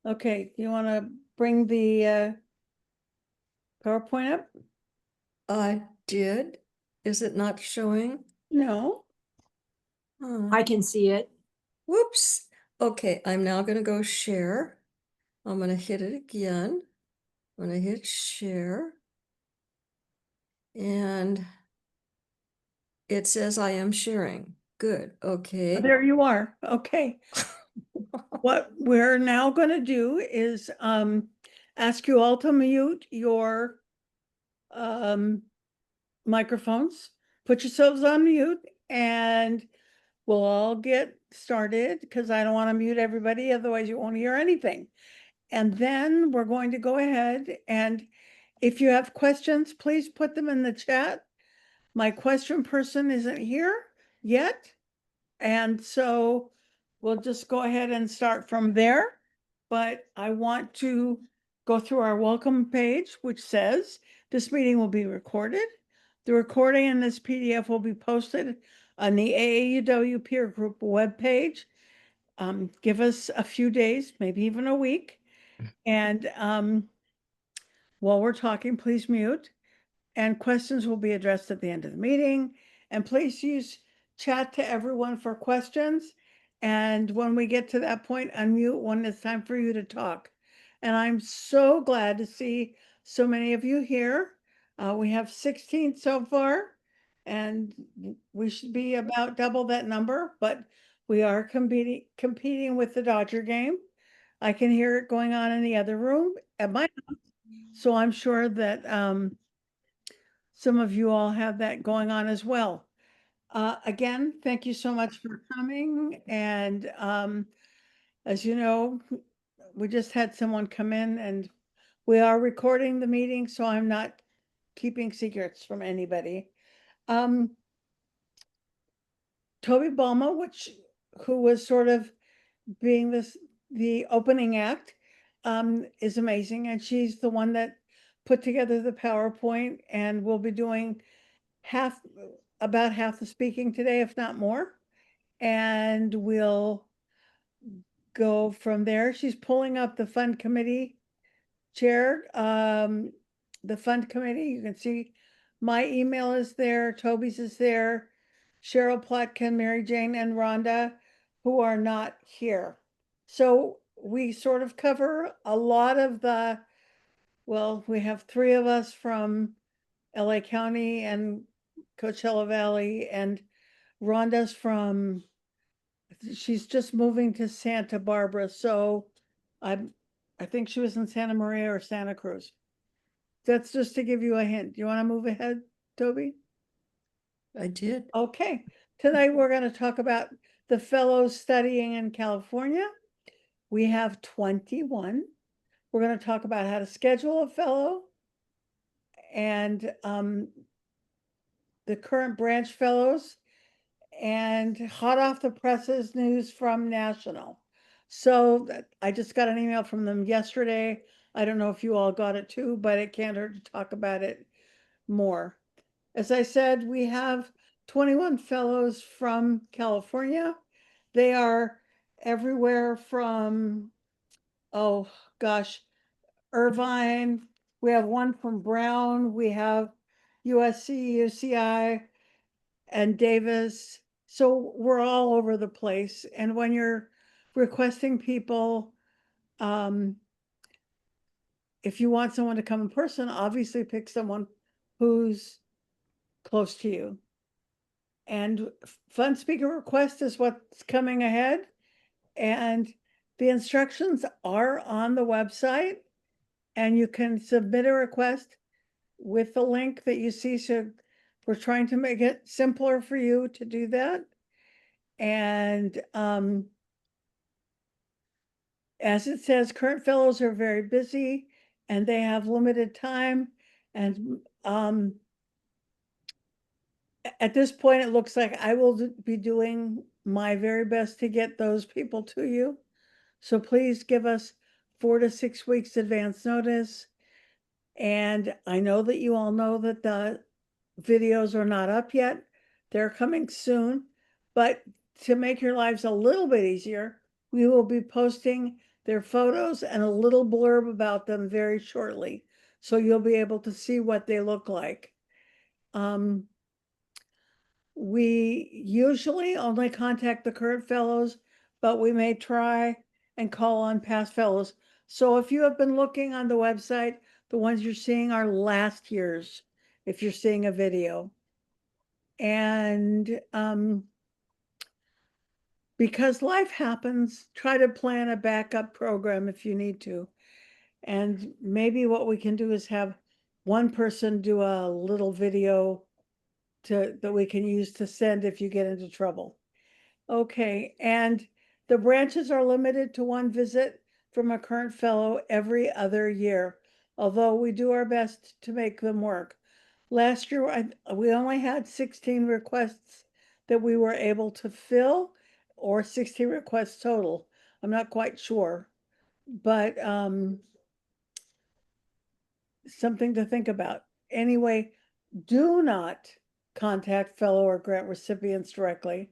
Okay, you want to bring the PowerPoint up? I did. Is it not showing? No. I can see it. Whoops. Okay, I'm now going to go share. I'm going to hit it again. I'm going to hit share. And it says I am sharing. Good. Okay. There you are. Okay. What we're now going to do is ask you all to mute your um, microphones. Put yourselves on mute and we'll all get started because I don't want to mute everybody, otherwise you won't hear anything. And then we're going to go ahead and if you have questions, please put them in the chat. My question person isn't here yet. And so we'll just go ahead and start from there. But I want to go through our welcome page, which says this meeting will be recorded. The recording in this PDF will be posted on the AAUW peer group webpage. Give us a few days, maybe even a week. And while we're talking, please mute. And questions will be addressed at the end of the meeting. And please use chat to everyone for questions. And when we get to that point, unmute when it's time for you to talk. And I'm so glad to see so many of you here. We have 16 so far, and we should be about double that number, but we are competing with the Dodger game. I can hear it going on in the other room at my house. So I'm sure that some of you all have that going on as well. Again, thank you so much for coming. And as you know, we just had someone come in and we are recording the meeting, so I'm not keeping secrets from anybody. Toby Balma, who was sort of being the opening act, is amazing. And she's the one that put together the PowerPoint and will be doing about half the speaking today, if not more. And we'll go from there. She's pulling up the fund committee chair. The fund committee, you can see my email is there, Toby's is there, Cheryl Plotkin, Mary Jane, and Rhonda, who are not here. So we sort of cover a lot of well, we have 3 of us from LA County and Coachella Valley, and Rhonda's she's just moving to Santa Barbara, so I think she was in Santa Maria or Santa Cruz. That's just to give you a hint. You want to move ahead, Toby? I did. Okay. Tonight we're going to talk about the fellows studying in California. We have 21. We're going to talk about how to schedule a fellow and the current branch fellows and hot off the presses news from National. So I just got an email from them yesterday. I don't know if you all got it too, but it can't hurt to talk about it more. As I said, we have 21 fellows from California. They are everywhere from, oh gosh, Irvine. We have one from Brown. We have USC, UCI, and Davis. So we're all over the place. And when you're requesting people, if you want someone to come in person, obviously pick someone who's close to you. And fun speaker request is what's coming ahead. And the instructions are on the website and you can submit a request with the link that you see. So we're trying to make it simpler for you to do that. And as it says, current fellows are very busy and they have limited time. And at this point, it looks like I will be doing my very best to get those people to you. So please give us 4 to 6 weeks advance notice. And I know that you all know that the videos are not up yet. They're coming soon. But to make your lives a little bit easier, we will be posting their photos and a little blurb about them very shortly. So you'll be able to see what they look like. We usually only contact the current fellows, but we may try and call on past fellows. So if you have been looking on the website, the ones you're seeing are last year's, if you're seeing a video. And because life happens, try to plan a backup program if you need to. And maybe what we can do is have one person do a little video that we can use to send if you get into trouble. Okay, and the branches are limited to one visit from a current fellow every other year, although we do our best to make them work. Last year, we only had 16 requests that we were able to fill, or 16 requests total. I'm not quite sure, but something to think about. Anyway, do not contact fellow or grant recipients directly.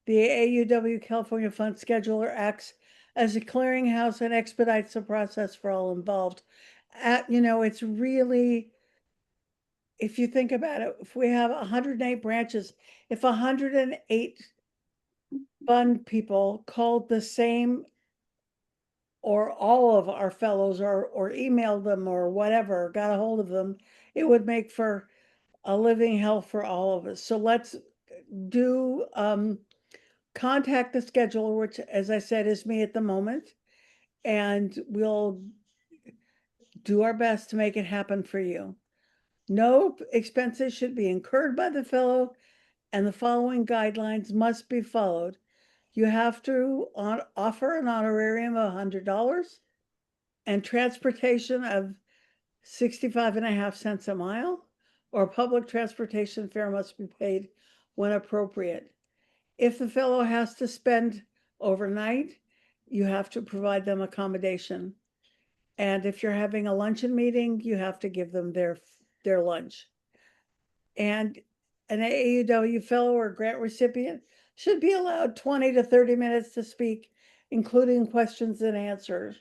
The AAUW California Fund Scheduler acts as a clearinghouse and expedites the process for all involved. It's really, if you think about it, if we have 108 branches, if 108 fund people called the same or all of our fellows or emailed them or whatever, got a hold of them, it would make for a living hell for all of us. So let's do contact the scheduler, which, as I said, is me at the moment, and we'll do our best to make it happen for you. No expenses should be incurred by the fellow, and the following guidelines must be followed. You have to offer an honorarium of $100 and transportation of 65.5 cents a mile, or public transportation fare must be paid when appropriate. If the fellow has to spend overnight, you have to provide them accommodation. And if you're having a luncheon meeting, you have to give them their lunch. And an AAUW fellow or grant recipient should be allowed 20 to 30 minutes to speak, including questions and answers.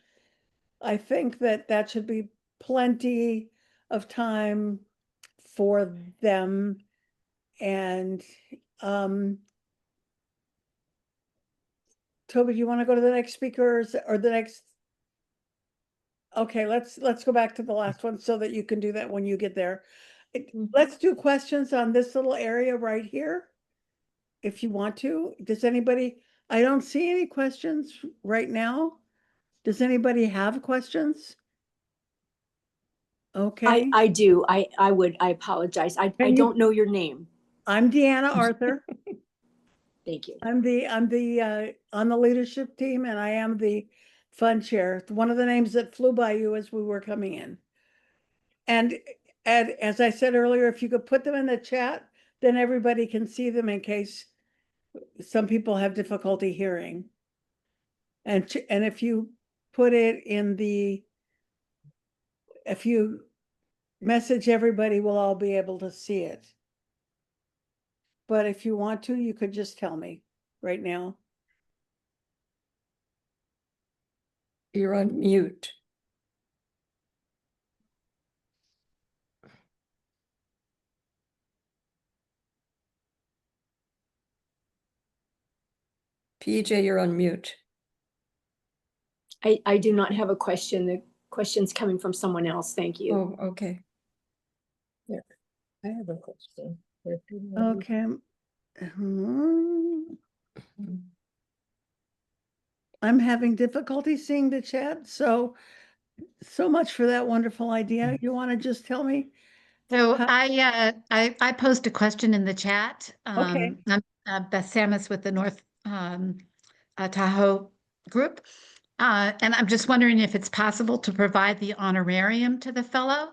I think that should be plenty of time for them. And Toby, you want to go to the next speaker or the next? Okay, let's go back to the last one so that you can do that when you get there. Let's do questions on this little area right here, if you want to. Does anybody? I don't see any questions right now. Does anybody have questions? Okay. I do. I apologize. I Can you- don't know your name. I'm Deanna Arthur. Thank you. I'm the on the leadership team, and I am the fund chair. One of the names that flew by you as we were coming in. And as I said earlier, if you could put them in the chat, then everybody can see them in case some people have difficulty hearing. And if you put it in if you message everybody, we'll all be able to see it. But if you want to, you could just tell me right now. You're on mute. PJ, you're on mute. I do not have a question. The question's coming from someone else. Thank you. Oh, okay. Yeah, I have a question. Okay. I'm having difficulty seeing the chat, so much for that wonderful idea. You want to just tell me? So How- I posed a question in the chat. Okay. I'm Beth Samus with the North Tahoe group. And I'm just wondering if it's possible to provide the honorarium to the fellow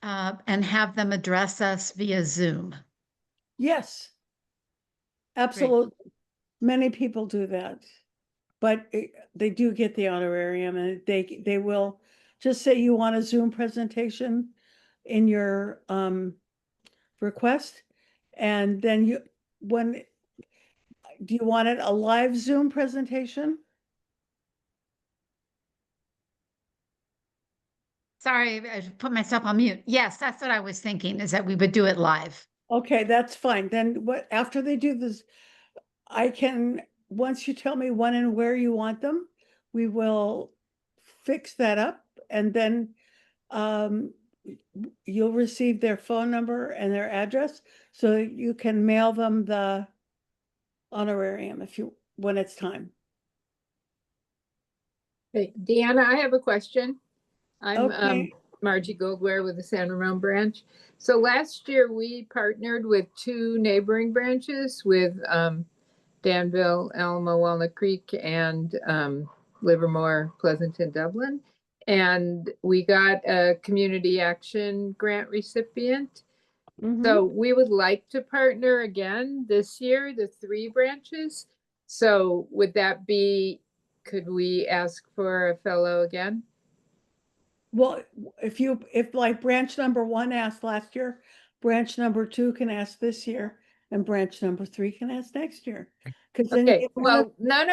and have them address us via Zoom. Yes. Absolutely. Many people do that. But they do get the honorarium, and they will just say you want a Zoom presentation in your request. And then do you want it a live Zoom presentation? Sorry, I put myself on mute. Yes, that's what I was thinking, is that we would do it live. Okay, that's fine. Then what, after they do this, I can, once you tell me when and where you want them, we will fix that up and then um you'll receive their phone number and their address so that you can mail them the honorarium if you, when it's time. Hey, Deanna, I have a question. I'm Okay. Margie Goldware with the San Ramon branch. So last year we partnered with two neighboring branches with Danville, Alamo, Walnut Creek, and Livermore, Pleasanton, Dublin. And we got a community action grant recipient. Mhm. So we would like to partner again this year, the three branches. So would that be, could we ask for a fellow again? Well, if like branch number one asked last year, branch number two can ask this year, and branch number three can ask next year. Cause then Okay, it's one of, well, none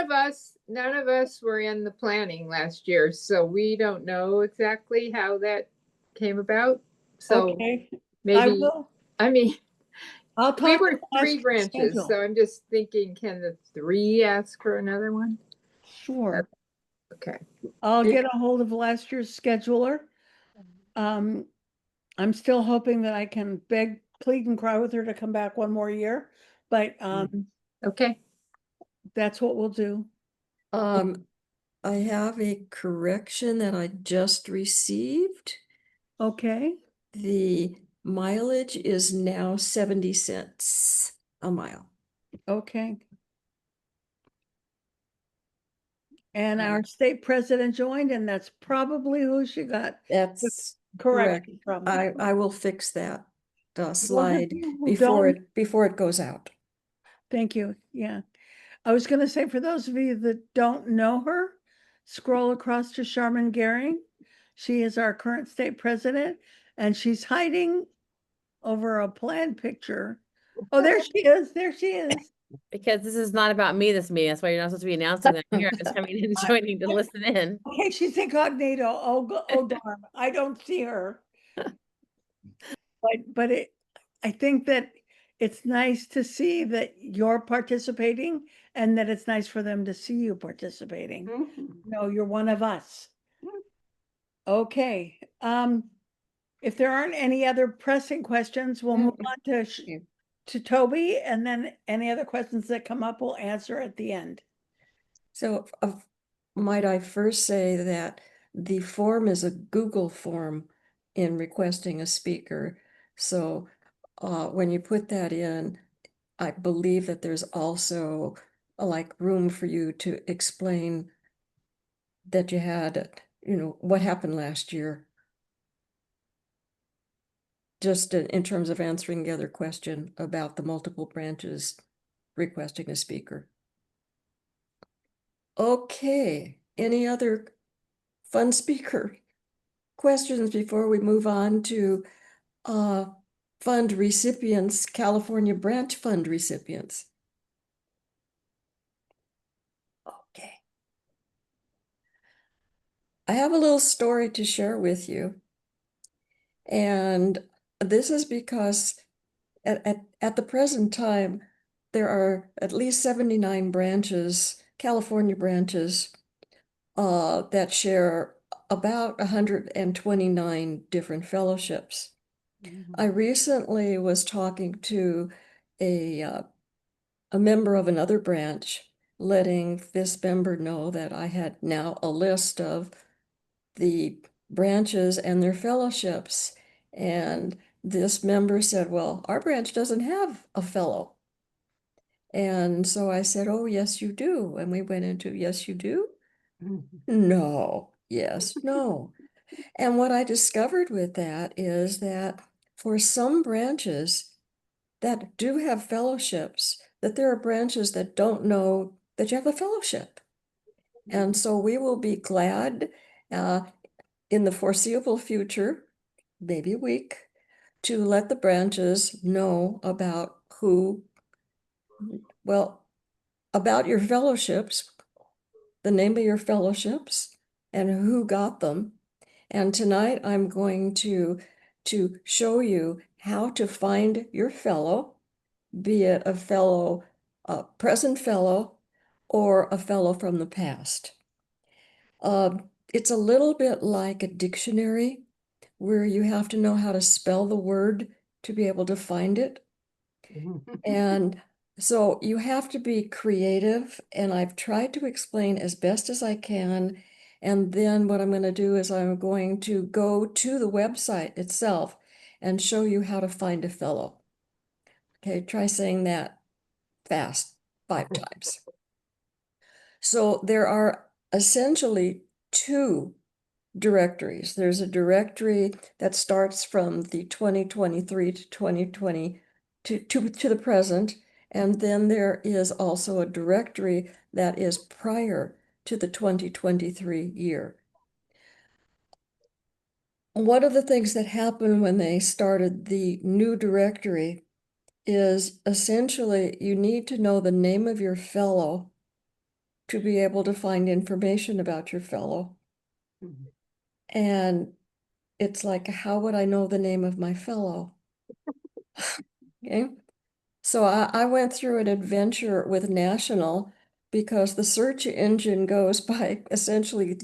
of us were in the planning last year, so we don't know exactly how that came about. So okay, I maybe, will, I mean, I'll we talk. to were last three year's branches, schedule. so I'm just thinking, can the three ask for another one? Sure, Okay, I'll Be- get a hold of last year's scheduler. Um, I'm still hoping that I can beg, plead and cry with her to come back one more year, but okay. that's what we'll do. I have a correction that I just received. Okay, The mileage is now 70 cents a mile. okay. And Um, our state president joined, and that's probably who she got. That's Correct. correct. From. I will fix that Those of slide you who don't, before it goes out. thank you, yeah. I was gonna say, for those of you that don't know her, scroll across to Charmin Gehring. She is our current state president, and she's hiding over a plan picture. Oh, there she is, there she is. Because this is not about me, this meeting. That's why you're not supposed to be announcing that I'm here. I'm just coming in and joining to listen in. Okay, she's incognito. Oh darn, I don't see her. But I think that it's nice to see that you're participating and that it's nice for them to see you participating. No, you're one of us. Okay, if there aren't any other pressing questions, we'll move on to Toby, and then any other questions that come up, we'll answer at the end. So might I first say that the form is a Google form in requesting a speaker. So when you put that in, I believe that there's also like room for you to explain that you had, what happened last year. Just in terms of answering the other question about the multiple branches requesting a speaker. Okay, any other fun speaker questions before we move on to fund recipients, California branch fund recipients? Okay. I have a little story to share with you. And this is because at the present time, there are at least 79 branches, California branches, that share about 129 different fellowships. I recently was talking to a member of another branch, letting this member know that I had now a list of the branches and their fellowships. And this member said, well, our branch doesn't have a fellow. And so I said, oh, yes, you do. And we went into, yes, you do? No, yes, no. And what I discovered with that is that for some branches that do have fellowships, that there are branches that don't know that you have a fellowship. And so we will be glad in the foreseeable future, maybe a week, to let the branches know about about your fellowships, the name of your fellowships, and who got them. And tonight I'm going to show you how to find your fellow, be it a fellow, a present fellow, or a fellow from the past. It's a little bit like a dictionary where you have to know how to spell the word to be able to find it. And so you have to be creative, and I've tried to explain as best as I can. And then what I'm going to do is I'm going to go to the website itself and show you how to find a fellow. Okay, try saying that fast 5 times. So there are essentially 2 directories. There's a directory that starts from the 2023 to 2020 to the present. And then there is also a directory that is prior to the 2023 year. One of the things that happened when they started the new directory is essentially you need to know the name of your fellow to be able to find information about your fellow. And it's like, how would I know the name of my fellow? Okay. So I went through an adventure with National because the search engine goes by essentially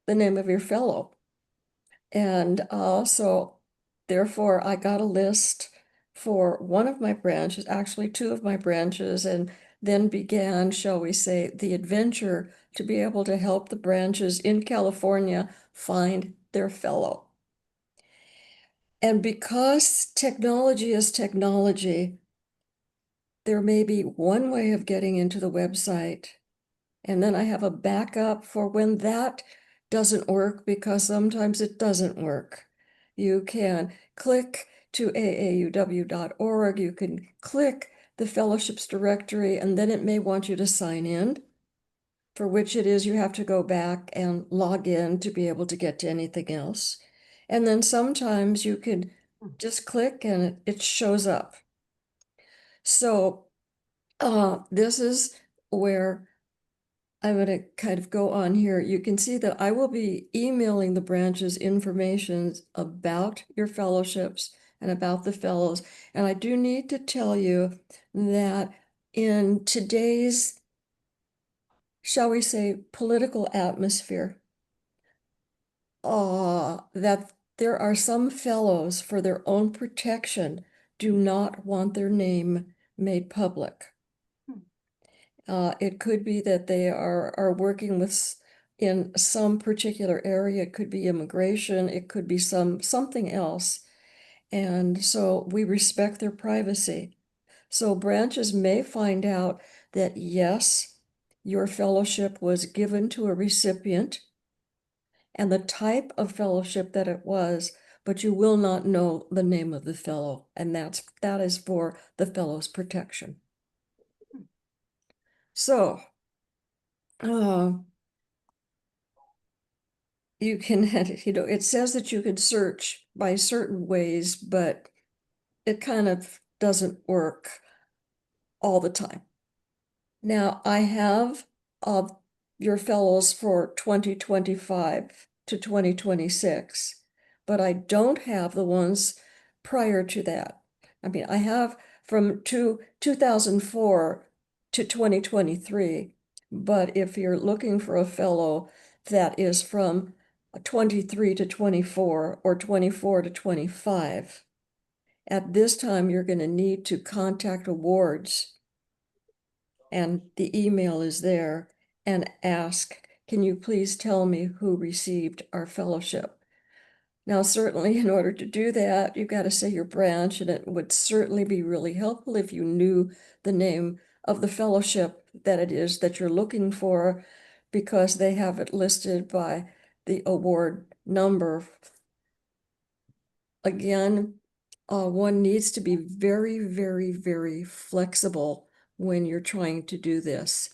the name of your fellow. And so therefore I got a list for one of my branches, actually 2 of my branches, and then began, shall we say, the adventure to be able to help the branches in California find their fellow. And because technology is technology, there may be one way of getting into the website. And then I have a backup for when that doesn't work, because sometimes it doesn't work. You can click to aauw.org. You can click the fellowships directory, and then it may want you to sign in, for which it is you have to go back and log in to be able to get to anything else. And then sometimes you can just click and it shows up. So this is where I'm going to kind of go on here. You can see that I will be emailing the branches information about your fellowships and about the fellows. And I do need to tell you that in today's, shall we say, political atmosphere, that there are some fellows, for their own protection, do not want their name made public. It could be that they are working with in some particular area. It could be immigration. It could be something else. And so we respect their privacy. So branches may find out that, yes, your fellowship was given to a recipient and the type of fellowship that it was, but you will not know the name of the fellow. And that is for the fellow's protection. So you can, it says that you can search by certain ways, but it kind of doesn't work all the time. Now, I have your fellows for 2025 to 2026, but I don't have the ones prior to that. I mean, I have from 2004 to 2023, but if you're looking for a fellow that is from 23 to 24 or 24 to 25, at this time, you're going to need to contact awards, and the email is there, and ask, can you please tell me who received our fellowship? Now, certainly in order to do that, you've got to say your branch, and it would certainly be really helpful if you knew the name of the fellowship that it is that you're looking for, because they have it listed by the award number. Again, one needs to be very, very, very flexible when you're trying to do this.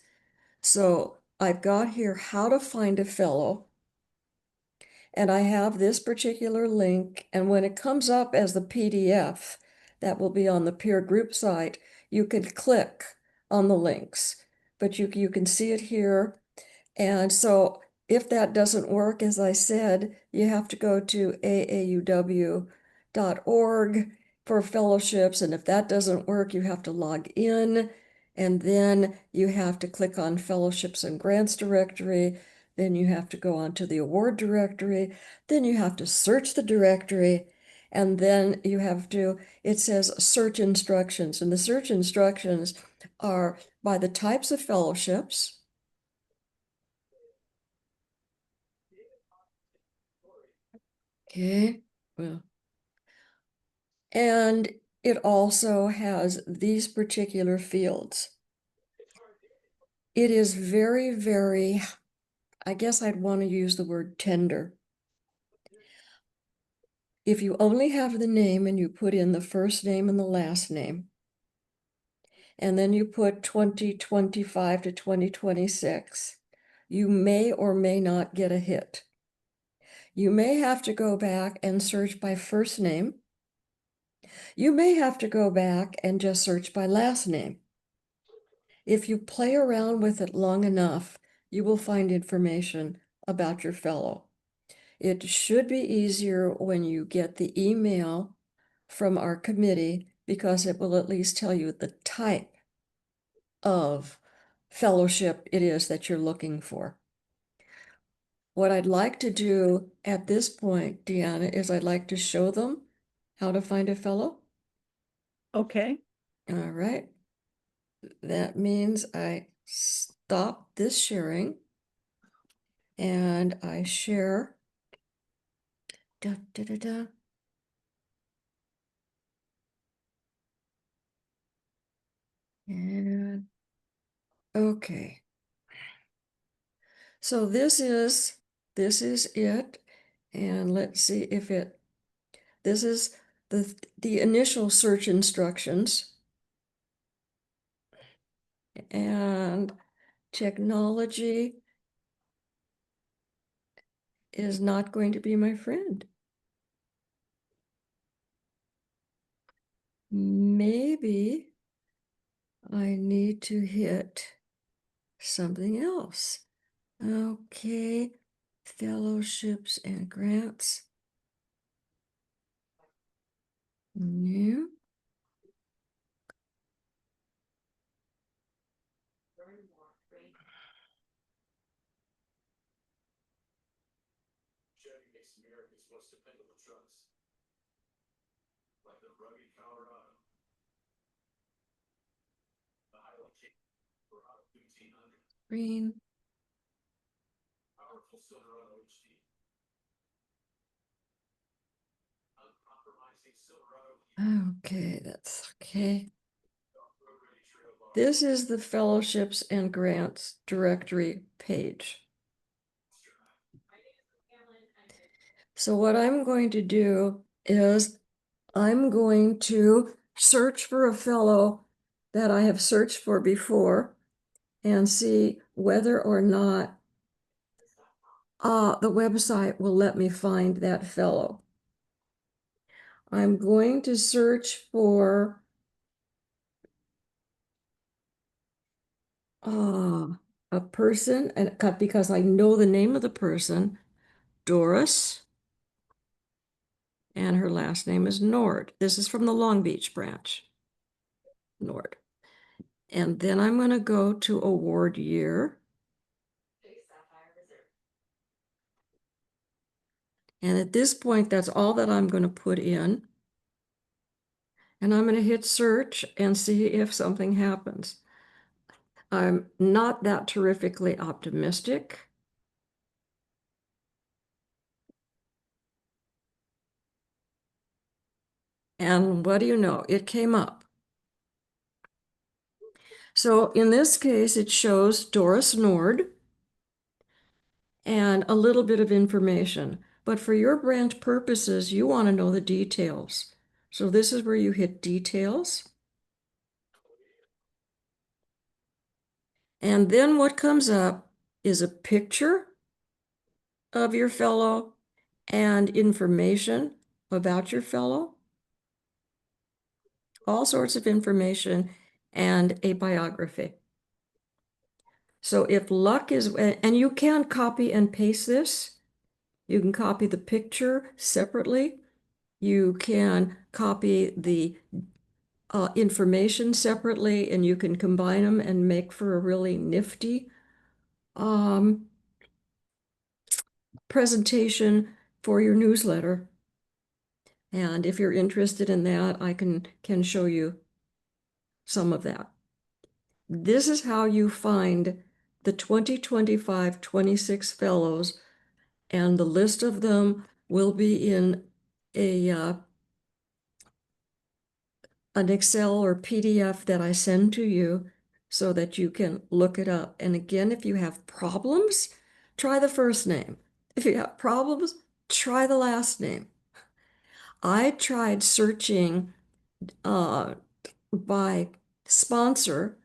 So I've got here how to find a fellow, and I have this particular link. And when it comes up as the PDF that will be on the peer group site, you can click on the links, but you can see it here. And so if that doesn't work, as I said, you have to go to aauw.org for fellowships. And if that doesn't work, you have to log in. And then you have to click on Fellowships and Grants directory. Then you have to go onto the award directory. Then you have to search the directory. And then you have to, it says search instructions. And the search instructions are by the types of fellowships. Okay, well. And it also has these particular fields. It is very, very, I guess I'd want to use the word tender. If you only have the name and you put in the first name and the last name, and then you put 2025 to 2026, you may or may not get a hit. You may have to go back and search by first name. You may have to go back and just search by last name. If you play around with it long enough, you will find information about your fellow. It should be easier when you get the email from our committee because it will at least tell you the type of fellowship it is that you're looking for. What I'd like to do at this point, Deanna, is I'd like to show them how to find a fellow. Okay, All right. That means I stop this sharing and I share. Da, da, da, da. And okay. So this is it. And let's see if this is the initial search instructions. And technology is not going to be my friend. Maybe I need to hit something else. Okay, fellowships and grants. New. Green. Okay, that's okay. This is the fellowships and grants directory page. So what I'm going to do is I'm going to search for a fellow that I have searched for before and see whether or not the website will let me find that fellow. I'm going to search for a person, and because I know the name of the person, Doris, and her last name is Nord. This is from the Long Beach branch, Nord. And then I'm going to go to award year. And at this point, that's all that I'm going to put in. And I'm going to hit search and see if something happens. I'm not that terrifically optimistic. And what do you know? It came up. So in this case, it shows Doris Nord and a little bit of information. But for your branch purposes, you want to know the details. So this is where you hit details. And then what comes up is a picture of your fellow and information about your fellow, all sorts of information, and a biography. So if luck is, and you can copy and paste this, you can copy the picture separately. You can copy the information separately, and you can combine them and make for a really nifty presentation for your newsletter. And if you're interested in that, I can show you some of that. This is how you find the 2025-26 fellows, and the list of them will be in an Excel or PDF that I send to you so that you can look it up. And again, if you have problems, try the first name. If you have problems, try the last name. I tried searching by sponsor,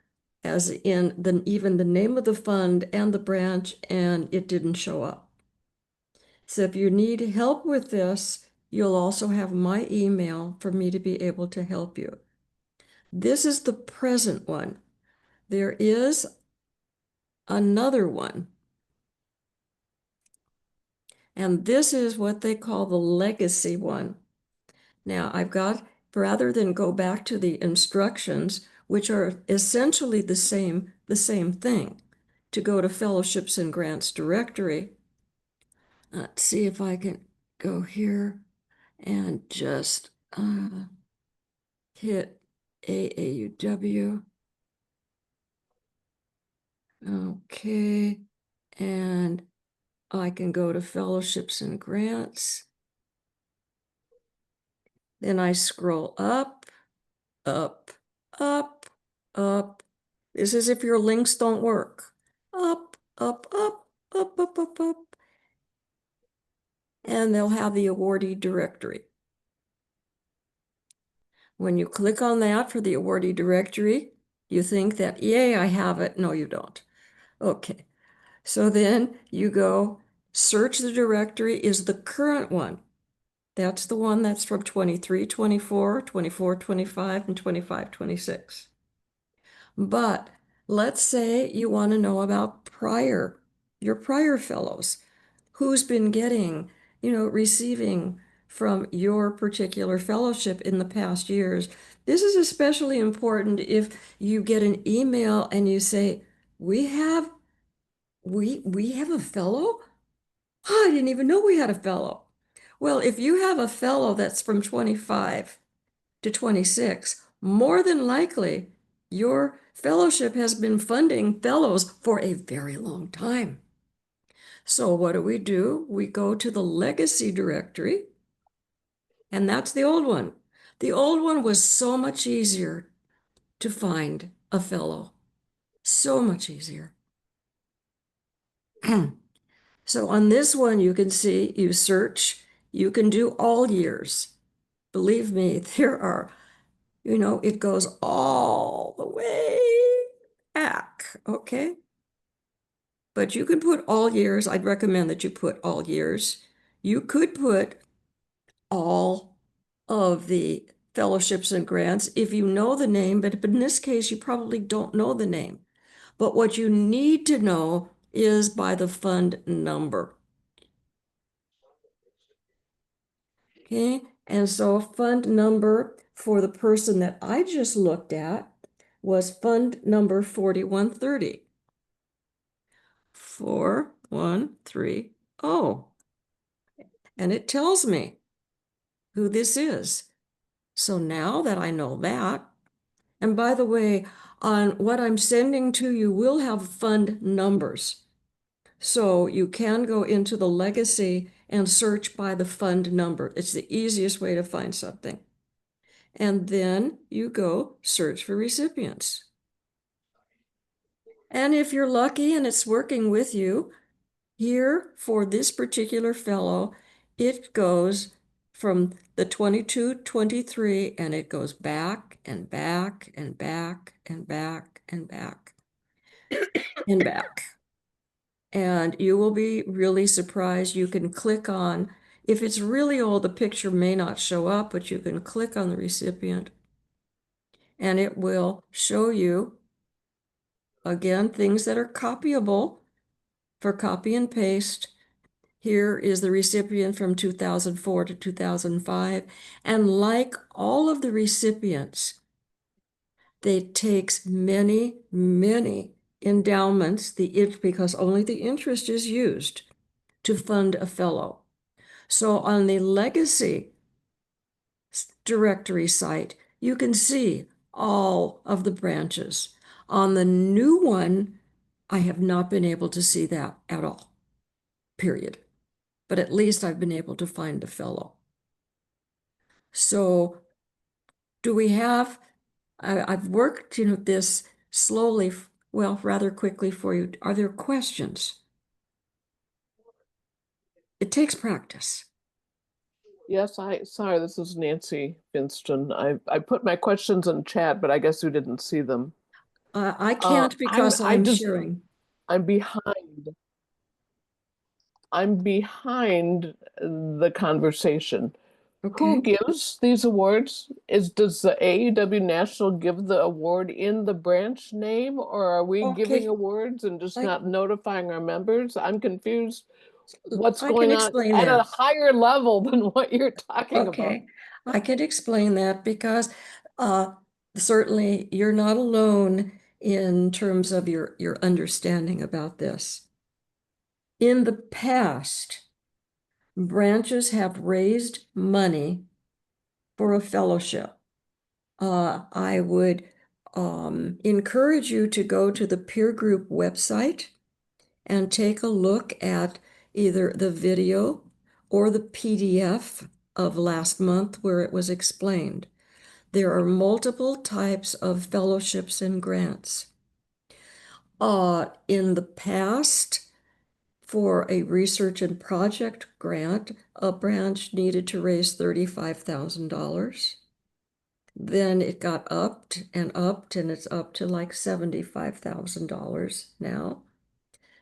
as in even the name of the fund and the branch, and it didn't show up. So if you need help with this, you'll also have my email for me to be able to help you. This is the present one. There is another one, and this is what they call the legacy one. Now, rather than go back to the instructions, which are essentially the same thing, to go to Fellowships and Grants Directory. Let's see if I can go here and just hit AAUW. Okay, and I can go to Fellowships and Grants. Then I scroll up, up, up, up. This is if your links don't work. Up, up, up, up, up, up, up. And they'll have the awardee directory. When you click on that for the awardee directory, you think that, yay, I have it. No, you don't. Okay. So then you go search the directory is the current one. That's the one that's from 23, 24, 24, 25, and 25, 26. But let's say you want to know about your prior fellows, who's been getting, receiving from your particular fellowship in the past years. This is especially important if you get an email and you say, we have a fellow? Oh, I didn't even know we had a fellow. Well, if you have a fellow that's from 25 to 26, more than likely your fellowship has been funding fellows for a very long time. So what do? We go to the legacy directory, and that's the old one. The old one was so much easier to find a fellow, so much easier. So on this one, you can see, you search, you can do all years. Believe me, there are, it goes all the way back, okay? But you can put all years. I'd recommend that you put all years. You could put all of the fellowships and grants if you know the name, but in this case, you probably don't know the name. But what you need to know is by the fund number. Okay, and so fund number for the person that I just looked at was fund number 4130. 4130. And it tells me who this is. So now that I know that, and by the way, on what I'm sending to you will have fund numbers. So you can go into the legacy and search by the fund number. It's the easiest way to find something. And then you go search for recipients. And if you're lucky and it's working with you, here for this particular fellow, it goes from the 22, 23, and it goes back and back and back and back and back and back. And you will be really surprised. You can click on, if it's really old, the picture may not show up, but you can click on the recipient and it will show you again, things that are copyable for copy and paste. Here is the recipient from 2004 to 2005. And like all of the recipients, it takes many, many endowments, because only the interest is used to fund a fellow. So on the legacy directory site, you can see all of the branches. On the new one, I have not been able to see that at all, period. But at least I've been able to find a fellow. So do we have, I've worked, this slowly, well, rather quickly for you. Are there questions? It takes practice. Yes, sorry, this is Nancy Finston. I put my questions in chat, but I guess you didn't see them. I can't because I'm sharing. I'm behind. I'm behind the conversation. Who Okay. gives these awards? Does the AAUW National give the award in the branch name, or are we giving Okay. awards and just I- not notifying our members? I'm confused. What's I can going on explain at a that. higher level than what you're talking about? Okay, I can explain that because certainly you're not alone in terms of your understanding about this. In the past, branches have raised money for a fellowship. I would encourage you to go to the peer group website and take a look at either the video or the PDF of last month where it was explained. There are multiple types of fellowships and grants. In the past, for a research and project grant, a branch needed to raise $35,000. Then it got upped, and it's up to like $75,000 now.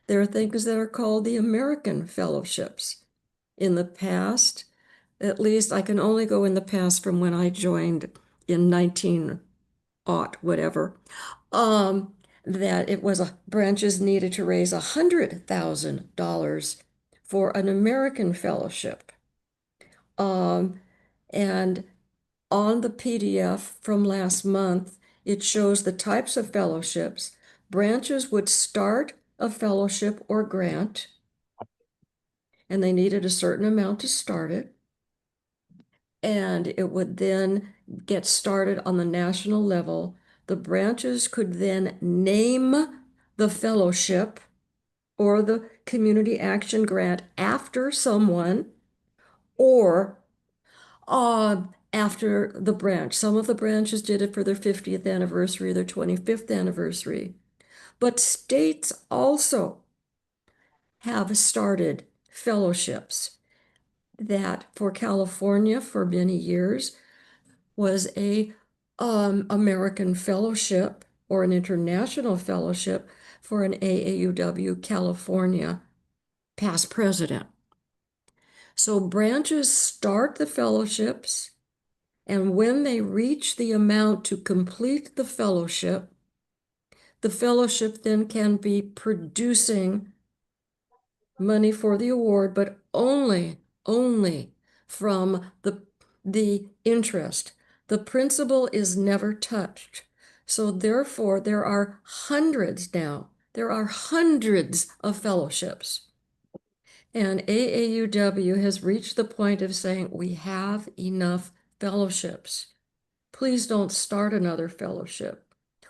There are things that are called the American Fellowships. In the past, at least I can only go in the past from when I joined in 19 aught whatever, that it was branches needed to raise $100,000 for an American fellowship. And on the PDF from last month, it shows the types of fellowships. Branches would start a fellowship or grant, and they needed a certain amount to start it. And it would then get started on the national level. The branches could then name the fellowship or the community action grant after someone or after the branch. Some of the branches did it for their 50th anniversary, their 25th anniversary. But states also have started fellowships that for California for many years was a American fellowship or an international fellowship for an AAUW California past president. So branches start the fellowships, and when they reach the amount to complete the fellowship then can be producing money for the award, but only from the interest. The principal is never touched. So therefore, there are hundreds now. There are hundreds of fellowships. And AAUW has reached the point of saying, we have enough fellowships. Please don't start another fellowship.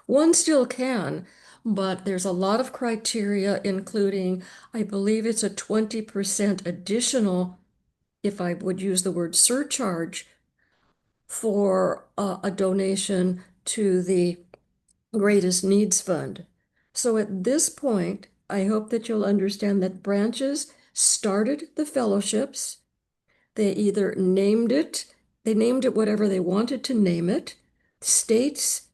One still can, but there's a lot of criteria, including, I believe it's a 20% additional, if I would use the word surcharge, for a donation to the Greatest Needs Fund. So at this point, I hope that you'll understand that branches started the fellowships. They either named it whatever they wanted to name it. States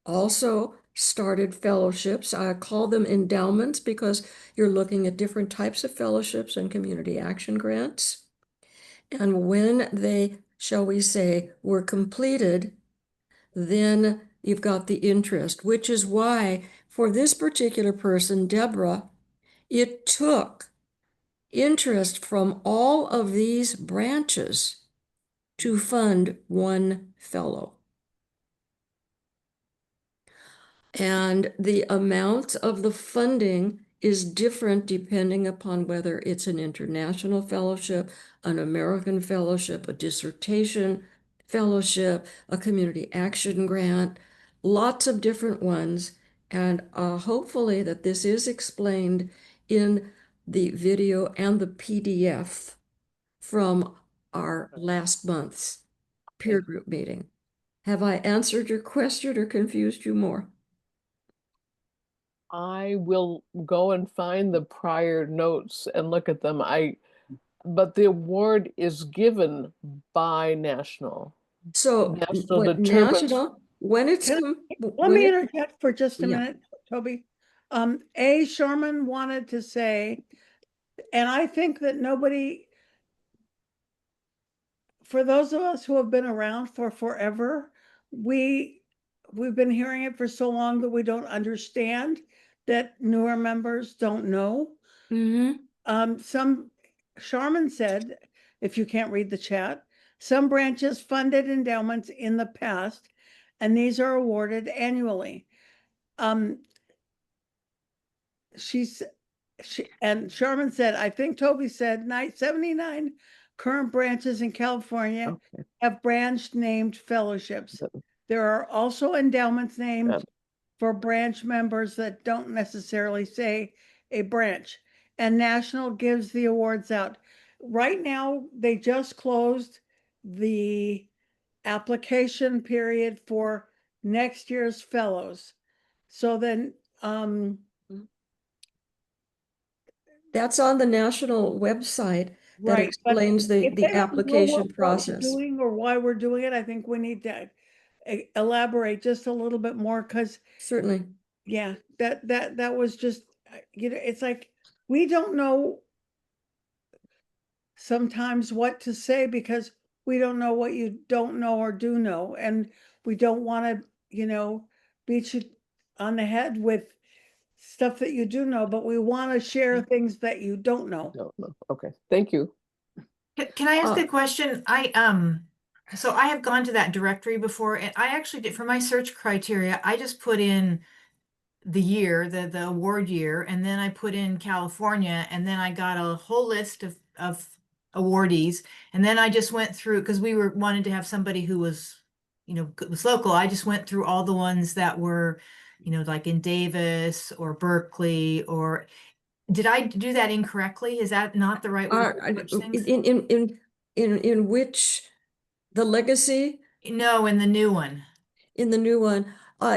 also started fellowships. I call them endowments because you're looking at different types of fellowships and community action grants. And when they, shall we say, were completed, then you've got the interest, which is why for this particular person, Deborah, it took interest from all of these branches to fund one fellow. And the amount of the funding is different depending upon whether it's an international fellowship, an American fellowship, a dissertation fellowship, a community action grant, lots of different ones. And hopefully that this is explained in the video and the PDF from our last month's peer group meeting. Have I answered your question or confused you more? I will go and find the prior notes and look at them. But the award is given by national. So National what determines. national, when it's, Let me interject for just a Yeah. minute, Toby. A. Sherman wanted to say, and I think that nobody, for those of us who have been around for forever, we've been hearing it for so long that we don't understand, that newer members don't know. Some, Sharman said, if you can't read the chat, some branches funded endowments in the past, and these are awarded annually. And Sharman said, I think Toby said 79 current branches in California Okay. have branch named fellowships. Good. There are also endowments named Good. for branch members that don't necessarily say a branch. And National gives the awards out. Right now, they just closed the application period for next year's fellows. So then, That's on the national website that right, but explains if they the don't know application what we're process. doing or why we're doing it, I think we need to elaborate just a little bit more, because Certainly. yeah, that was just, it's like, we don't know sometimes what to say because we don't know what you don't know or do know, and we don't want to, beat you on the head with stuff that you do know, but we want to share things that you don't know. Don't know. Okay, thank you. Can I ask Uh, a question? So I have gone to that directory before, and I actually did, for my search criteria, I just put in the year, the award year, and then I put in California, and then I got a whole list of awardees. And then I just went through, because we wanted to have somebody who was, was local. I just went through all the ones that were, like in Davis or Berkeley, or did I do that incorrectly? Is that not the right way to approach things? in which, the legacy, No, in the new one. in the new one,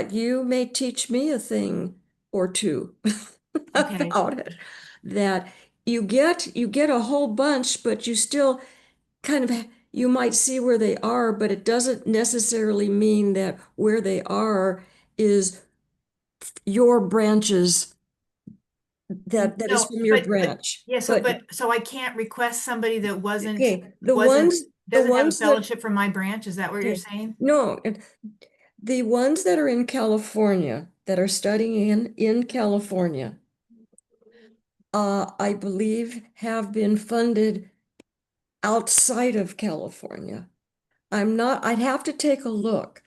you may teach me a thing or two Okay. about it. That you get a whole bunch, but you still kind of, you might see where they are, but it doesn't necessarily mean that where they are is your branches, that is No, from your but branch. yeah, so I can't request somebody that Okay, doesn't have a fellowship from my branch. Is that what you're okay, saying? no, the ones that are in California, that are studying in California, I believe have been funded outside of California. I'd have to take a look.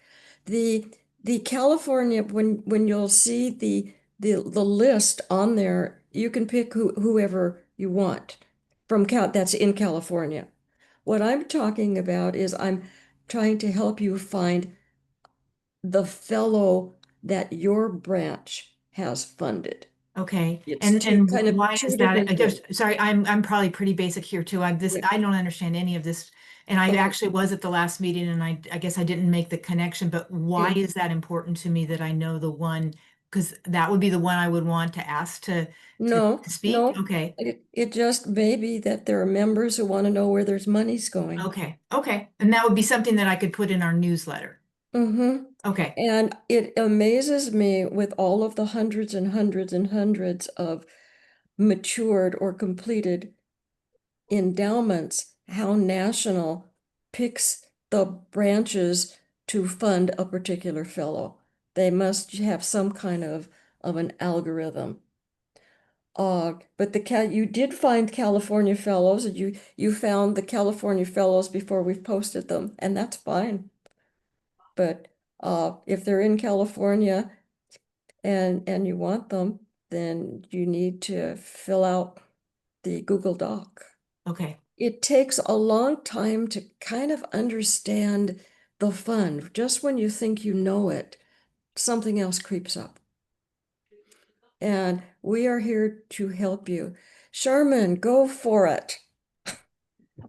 The California, when you'll see the list on there, you can pick whoever you want from that's in California. What I'm talking about is I'm trying to help you find the fellow that your branch has funded. Okay, It's and kind of why two is that? different I just, things. sorry, I'm probably pretty basic here too. Yeah. I don't understand any of this. And I Okay. actually was at the last meeting, and I guess I didn't make the connection, but why Yeah. is that important to me that I know the one? Because that would be the one I would want to ask to No, speak. no, Okay, it just may be that there are members who want to know where there's money's going. okay. And that would be something that I could put in our newsletter. Mm-hmm. Okay, And it amazes me with all of the hundreds and hundreds and hundreds of matured or completed endowments, how national picks the branches to fund a particular fellow. They must have some kind of of an algorithm. But you did find California Fellows, and you found the California Fellows before we've posted them, and that's fine. But if they're in California and you want them, then you need to fill out the Google Doc. Okay, It takes a long time to kind of understand the fund. Just when you think you know it, something else creeps up. And we are here to help you. Sherman, go for it.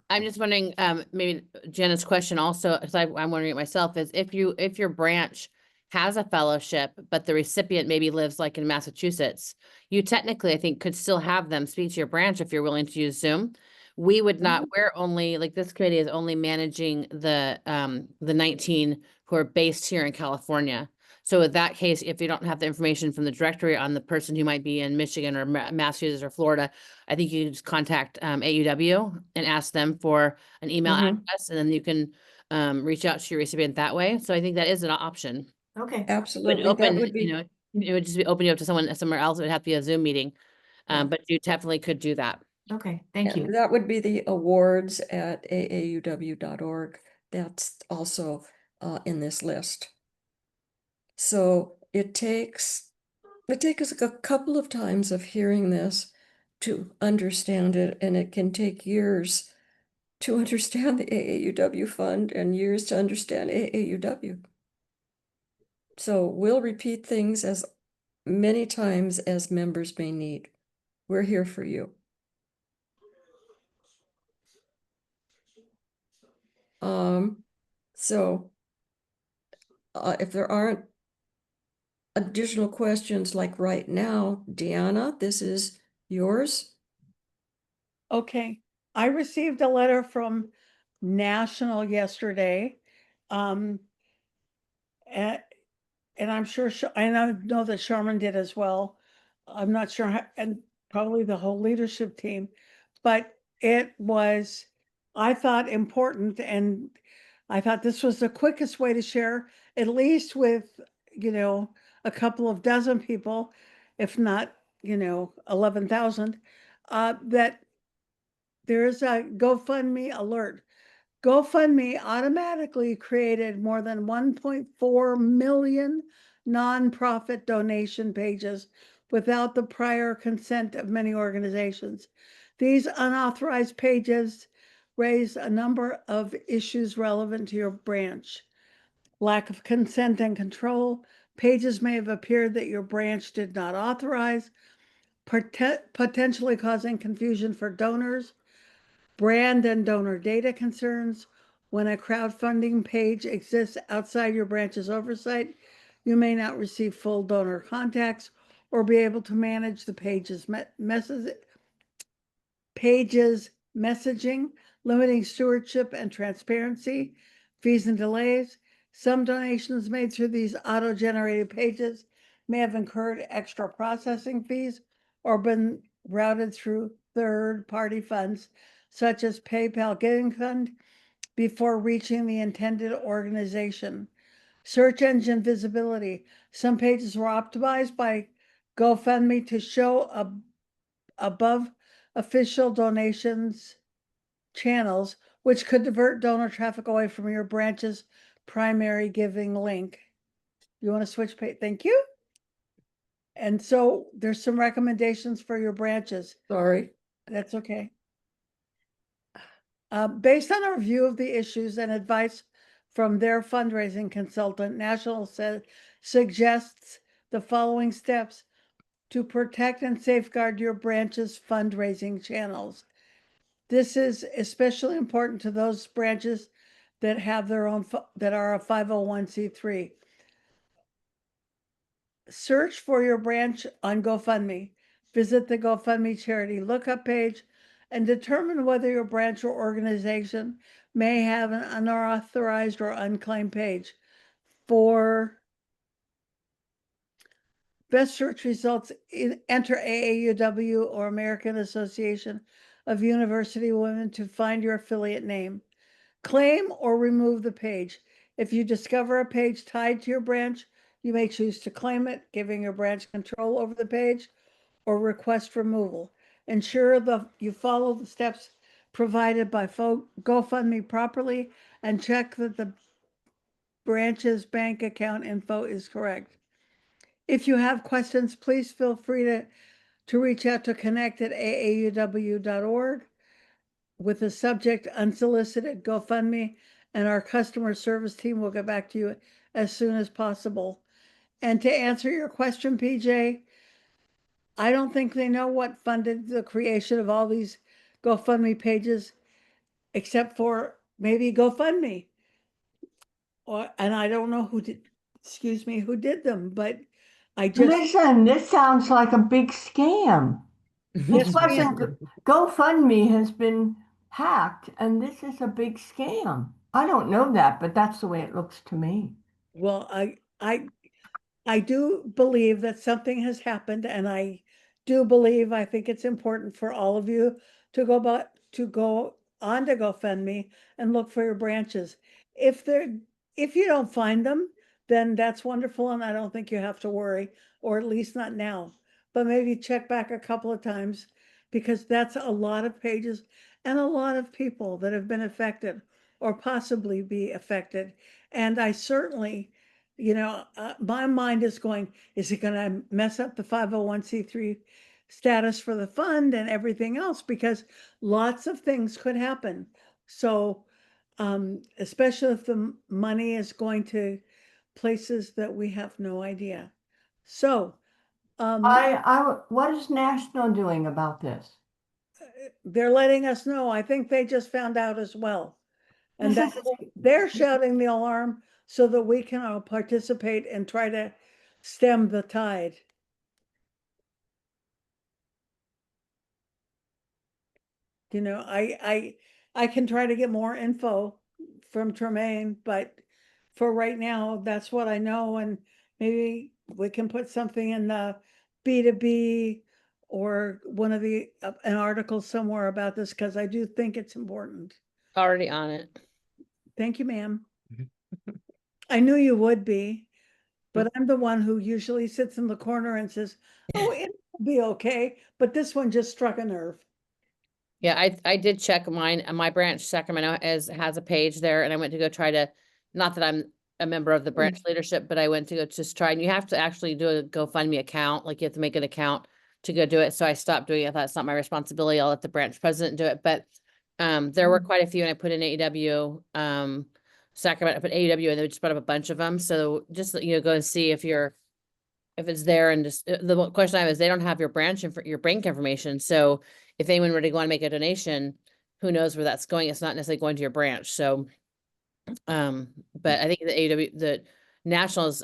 I'm just wondering, maybe Jenna's question also, because I'm wondering it myself, is if your branch has a fellowship, but the recipient maybe lives like in Massachusetts, you technically, I think, could still have them speak to your branch if you're willing to use Zoom. We would not, we're only, like, this committee is only managing the 19 who are based here in California. So in that case, if you don't have the information from the directory on the person who might be in Michigan or Massachusetts or Florida, I think you can just contact AUW and ask them for an email Mhm. address, and then you can reach out to your recipient that way. So I think that is an option. okay, Would Absolutely. That open, would be, it would just be open you up to someone somewhere else. It would have to be a Zoom meeting. Yeah. But you definitely could do that. okay, thank and you. that would be the awards at aauw.org. That's also in this list. So it takes us a couple of times of hearing this to understand it, and it can take years to understand the AAUW fund and years to understand AAUW. So we'll repeat things as many times as members may need. We're here for you. So if there aren't additional questions like right now, Deanna, this is yours. Okay, I received a letter from National yesterday. Um, and, and I'm sure, and I know that Sherman did as well. I'm not sure, and probably the whole leadership team, but it was, I thought, important, and I thought this was the quickest way to share, at least with, a couple of dozen people, if not, 11,000, that there's a GoFundMe alert. GoFundMe automatically created more than 1.4 million nonprofit donation pages without the prior consent of many organizations. These unauthorized pages raise a number of issues relevant to your branch. Lack of consent and control. Pages may have appeared that your branch did not authorize, potentially causing confusion for donors. Brand and donor data concerns. When a crowdfunding page exists outside your branch's oversight, you may not receive full donor contacts or be able to manage the page's messaging, limiting stewardship and transparency, fees and delays. Some donations made through these auto-generated pages may have incurred extra processing fees or been routed through third-party funds such as PayPal Giving Fund before reaching the intended organization. Search engine visibility. Some pages were optimized by GoFundMe to show above official donations channels, which could divert donor traffic away from your branch's primary giving link. You want to switch page? Thank you. And so there's some recommendations for your branches. Sorry. That's okay. Based on a review of the issues and advice from their fundraising consultant, National suggests the following steps to protect and safeguard your branch's fundraising channels. This is especially important to those branches that have their own, that are a 501c3. Search for your branch on GoFundMe. Visit the GoFundMe charity lookup page and determine whether your branch or organization may have an unauthorized or unclaimed page. For best search results, enter AAUW or American Association of University Women to find your affiliate name. Claim or remove the page. If you discover a page tied to your branch, You may choose to claim it, giving your branch control over the page, or request removal. Ensure that you follow the steps provided by GoFundMe properly and check that the branch's bank account info is correct. If you have questions, please feel free to reach out to connect@aauw.org with the subject unsolicited GoFundMe, and our customer service team will get back to you as soon as possible. And to answer your question, PJ, I don't think they know what funded the creation of all these GoFundMe pages, except for maybe GoFundMe. And I don't know who did, who did them, but I just, Listen, this sounds like a big scam. This Yes, wasn't, GoFundMe has been hacked and this is a big scam. I don't know that, but that's the way it looks to me. well, I do believe that something has happened, and I think it's important for all of you to go on to GoFundMe and look for your branches. If you don't find them, then that's wonderful, and I don't think you have to worry, or at least not now. But maybe check back a couple of times, because that's a lot of pages and a lot of people that have been affected or possibly be affected. And I certainly, my mind is going, is it going to mess up the 501c3 status for the fund and everything else? Because lots of things could happen. So, especially if the money is going to places that we have no idea. So, What is National doing about this? they're letting us know. I think they just found out as well. And This they're shouting the alarm so that we can all participate and try to stem the tide. I can try to get more info from Tremaine, but for right now, that's what I know. And maybe we can put something in the B2B or one of an article somewhere about this, because I do think it's important. Already on it. Thank you, ma'am. I knew you would be, but I'm the one who usually sits in the corner and says, oh, it'll be okay. But this one just struck a nerve. Yeah, I did check mine, my branch Sacramento has a page there, and I went to go try to, not that I'm a member of the branch leadership, but I went to go just try, and you have to actually do a GoFundMe account, like you have to make an account to go do it. So I stopped doing it. I thought it's not my responsibility. I'll let the branch president do it. But there were quite a few, and I put in AAUW, Sacramento, I put AAUW, and they just brought up a bunch of them. So just, go and see if it's there, and just the question I have is they don't have your your bank information. So if anyone were to go and make a donation, who knows where that's going? It's not necessarily going to your branch. So, but I think the National's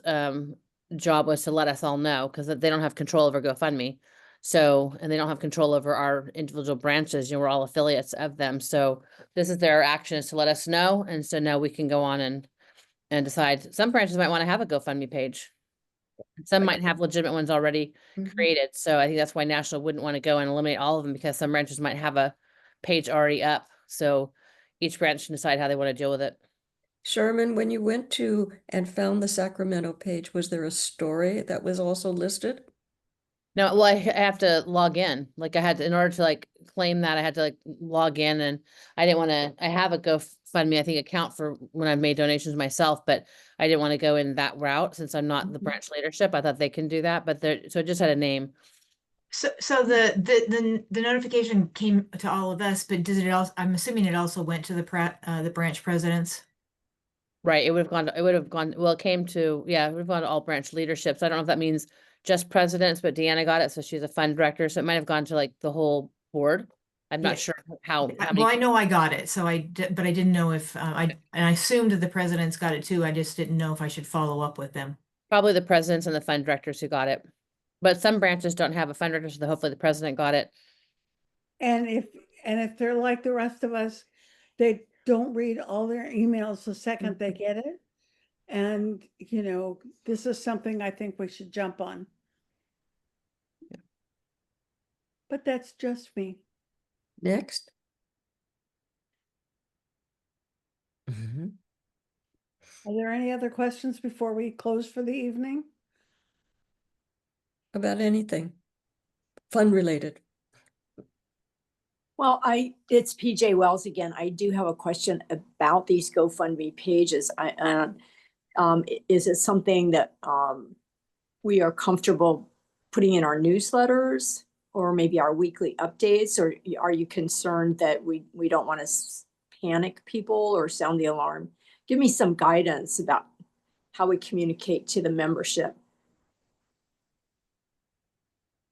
job was to let us all know, because they don't have control over GoFundMe. So, and they don't have control over our individual branches. We're all affiliates of them. So this is their action, is to let us know. And so now we can go on and decide. Some branches might want to have a GoFundMe page. Some might have legitimate ones already created. So I think that's why National wouldn't want to go and eliminate all of them, because some branches might have a page already up. So each branch can decide how they want to deal with it. Sherman, when you went to and found the Sacramento page, was there a story that was also listed? No, well, I have to log in. Like I had to, in order to claim that, I had to log in, and I didn't want to, I have a GoFundMe, I think, account for when I've made donations myself, but I didn't want to go in that route since I'm not the branch leadership. I thought they can do that, but so it just had a name. So the notification came to all of us, but does it also, I'm assuming it also went to the branch presidents? Right. It would have gone, well, it came to, yeah, it would have gone to all branch leaderships. I don't know if that means just presidents, but Deanna got it. So she's a fund director. So it might have gone to the whole board. I'm not sure how Well, many. I know I got it, so but I didn't know if and I assumed that the presidents got it too. I just didn't know if I should follow up with them. Probably the presidents and the fund directors who got it. But some branches don't have a fund director, so hopefully the president got it. And if they're like the rest of us, they don't read all their emails the second they get it. And, this is something I think we should jump on. But that's just me. Next. Are there any other questions before we close for the evening? about anything fun related. Well, it's PJ Wells again. I do have a question about these GoFundMe pages. Is it something that we are comfortable putting in our newsletters or maybe our weekly updates? Or are you concerned that we don't want to panic people or sound the alarm? Give me some guidance about how we communicate to the membership.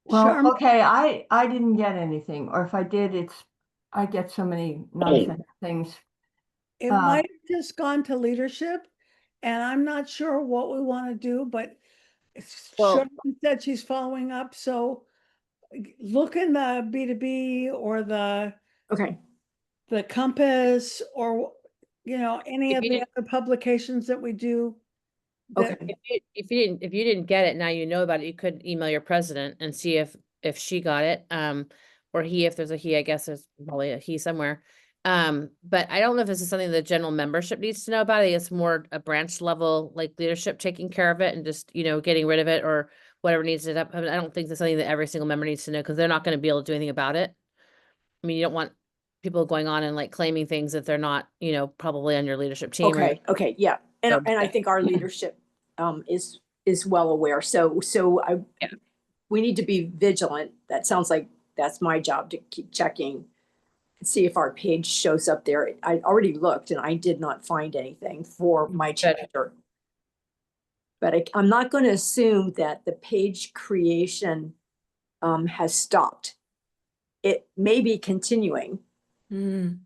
Well, Charm, okay, I didn't get anything, or if I did, I get so many nonsense things. it might have just gone to leadership, and I'm not sure what we want to do, but Well- Sherman said she's following up, so look in the B2B or Okay, the Compass or, any If of you the didn't- other publications that we do. that- okay, If you didn't get it, now you know about it, you could email your president and see if she got it, or he, if there's a he, I guess there's probably a he somewhere. But I don't know if this is something the general membership needs to know about. I think it's more a branch level, like leadership taking care of it and just, getting rid of it or whatever needs it up. I mean, I don't think that's something that every single member needs to know because they're not going to be able to do anything about it. I mean, you don't want people going on and like claiming things that they're not, probably on your leadership team. okay, yeah. And So, I think our leadership is well aware. So Yeah. we need to be vigilant. That sounds like that's my job to keep checking and see if our page shows up there. I already looked and I did not find anything for my Good. chapter. But I'm not going to assume that the page creation has stopped. It may be continuing. Mm.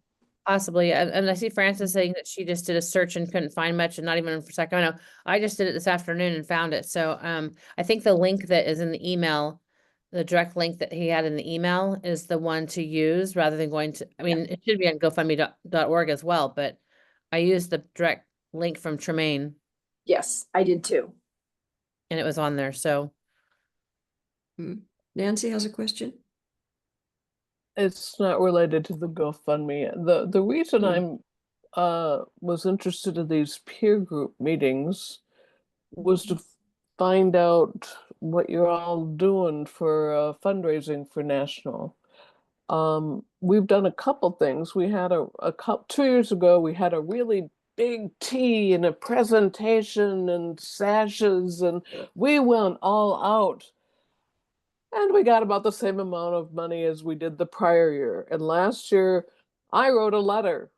Possibly, and I see Frances saying that she just did a search and couldn't find much, and not even for Sacramento. I just did it this afternoon and found it. So, I think the link that is in the email, the direct link that he had in the email, is the one to use rather than going to. I mean, it should be on GoFundMe.org as well, but I used the direct link from Tremaine, Yes, I did too. and it was on there. So, Nancy has a question. It's not related to the GoFundMe. The reason Hmm. I'm was interested in these peer group meetings was to find out what you're all doing for fundraising for national. We've done a couple things. We had a couple 2 years ago. We had a really big tea and a presentation and sashes, and we went all out. And we got about the same amount of money as we did the prior year. And last year, I wrote a letter